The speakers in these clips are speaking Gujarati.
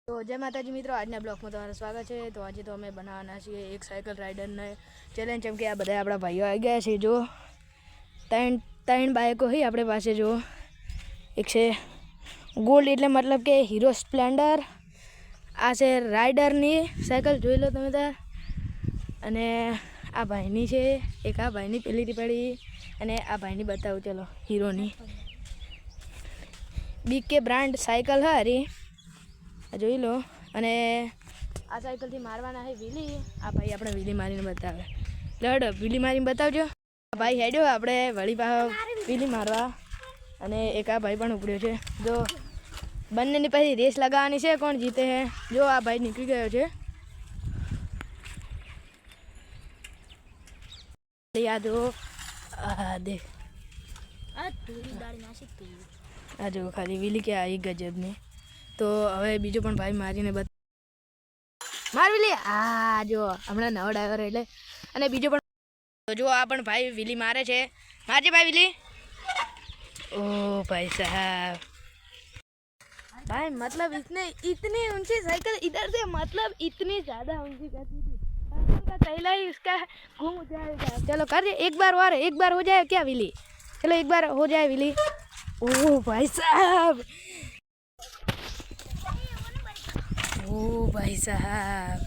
તો જય માતાજી મિત્રો, આજના બ્લોગમાં તમારું સ્વાગત છે। તો આજે તો અમે બનાવવાના છીએ એક સાયકલ રાઇડરને ચેલેન્જ, કેમ કે આ બધા આપણા ભાઈઓ આવી ગયા છે। જો ત્રણ બાઇકો હોય આપણે પાસે। જો એક છે ગોલ્ડ, એટલે મતલબ કે હીરો સ્પ્લેન્ડર। આ છે રાઇડરની સાયકલ, જોઈ લો તમે તાર। અને આ ભાઈની છે, એક આ ભાઈની પેલી પડી, અને આ ભાઈની બતાવું ચલો, હીરોની બીકે બ્રાન્ડ સાયકલ है अरे જોઈ લો। અને આ સાયકલથી મારવાના છે વ્હીલી। આ ભાઈ આપણે વ્હીલી મારીને બતાવે, લડ વ્હીલી મારીને બતાવજો। આ ભાઈ હેડ્યો, આપણે વળી પાછો વ્હીલી મારવા। અને એક આ ભાઈ પણ ઉપડ્યો છે। જો બંનેની પછી રેસ લગાવવાની છે, કોણ જીતે છે। જો આ ભાઈ નીકળી ગયો છે, યાદ હો દેખ આ જો ખાલી વ્હીલી કે આવી ગજબની। તો હવે બીજો પણ ભાઈ મારીને માર વ્હીલી। આ જો હમણાં નવો ડ્રાઈવર એટલે। અને બીજો પણ જો આ પણ ભાઈ વ્હીલી મારે છે, મારજે ભાઈ व्हीली। ओ भाई साहब, भाई मतलब इतनी ऊंची साइकिल इधर से, मतलब इतनी ज्यादा ऊंची करती थी, साइकिल का तैला ही उसका घूम जाएगा। चलो कर एक बार और, एक बार हो जाए क्या व्हीली? चलो एक बार हो जाए व्हीली। ओ भाई साहब, ओ भाई साहब।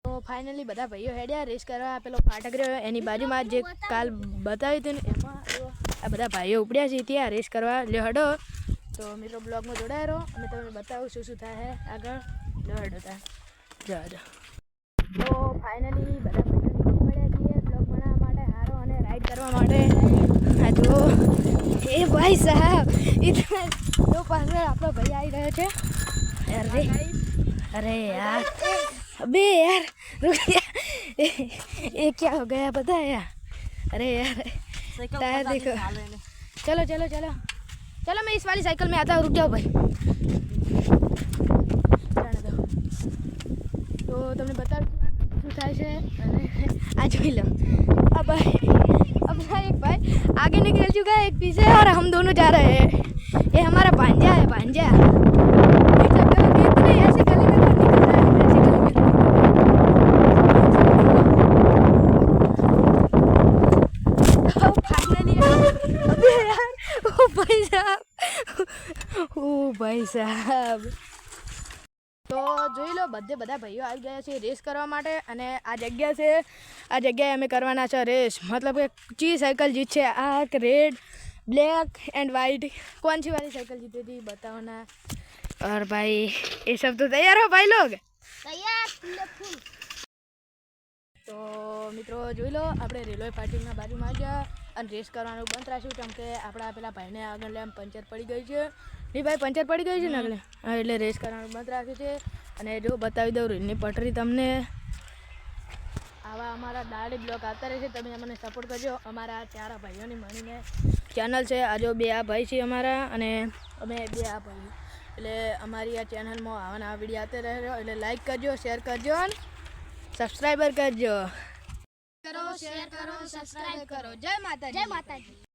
तो फाइनली બધા ભાઈઓ હેડ્યા રેસ કરવા। પેલો ફાટક રહ્યો એની બાજુમાં જે કાલ બતાવી હતી ને, એમાં આ બધા ભાઈઓ ઉપડ્યા છે ત્યાં રેસ કરવા। લ્યો હડો, તો મિત્રો બ્લોગમાં જોડાયા રહો અને તમને બતાવું શું શું થાય આગળ। લ્યો હડો તા જો। તો ફાઇનલી બધા ભાઈઓ નીકળી પડ્યા છીએ બ્લોગ બનાવવા માટે હારો અને રાઈડ કરવા માટે। આ જો એ ભાઈ સાહેબ, ઇતના તો પાછળ આપણો ભાઈ આવી રહ્યો છે। અરે अरे यार, अबे यार रुक जा, ये क्या हो गया पता है यार? अरे यार टायर देखो। चलो चलो चलो चलो, मैं इस वाली साइकिल में आता हूँ, रुक जाओ भाई। तो तुमने बता શું થાય છે। અને આ જોઈ લો, अब एक भाई आगे निकल चुका है, एक पीछे, और हम दोनों जा रहे हैं। ये हमारा भांजा है, भांजा। ऐसे गली में निकल रहा है, ऐसे गली में। फाइनली अबे यार, ओ भाई साहब, ओ भाई साहब। તો જોઈ લો બધે બધા ભાઈઓ આવી ગયા છે રેસ કરવા માટે। અને આ જગ્યા છે, આ જગ્યાએ અમે કરવાના છે રેસ। मतलब कि ची साइकिल जीतશે। आ रेड ब्लैक एंड वाइट कौन सी वाली साइकिल जीती थी बताओ ना। और भाई ये सब तो तैयार हो भाई लोग? तैयार फुल। तो મિત્રો જોઈ લો, આપણે રેલવે પાર્કિંગના બાજુમાં આવી ગયા અને રેસ કરવાનું બંધ રાખ્યું, કેમ કે આપણા પેલા ભાઈને આગળ લેમ પંચર પડી ગઈ છે। નહીં ભાઈ, પંચર પડી ગઈ છે ને આગળ, હા, એટલે રેસ કરવાનું બંધ રાખ્યું છે। અને જો બતાવી દઉં રેલની પટરી તમને। આવા અમારા દાડી બ્લોગ આવતા રહેશે, તમે અમને સપોર્ટ કરજો। અમારા ચાર ભાઈઓની મળીને ચેનલ છે। આ જો બે આ ભાઈ છે અમારા, અને અમે બે આ ભાઈ, એટલે અમારી આ ચેનલમાં આવા વિડીયો આવતા રહેજો। એટલે લાઈક કરજો, શેર કરજો અને સબસ્ક્રાઈબર કરજો। કરો, શેર કરો, સબસ્ક્રાઈબ કરો। જય માતાજી, જય માતાજી।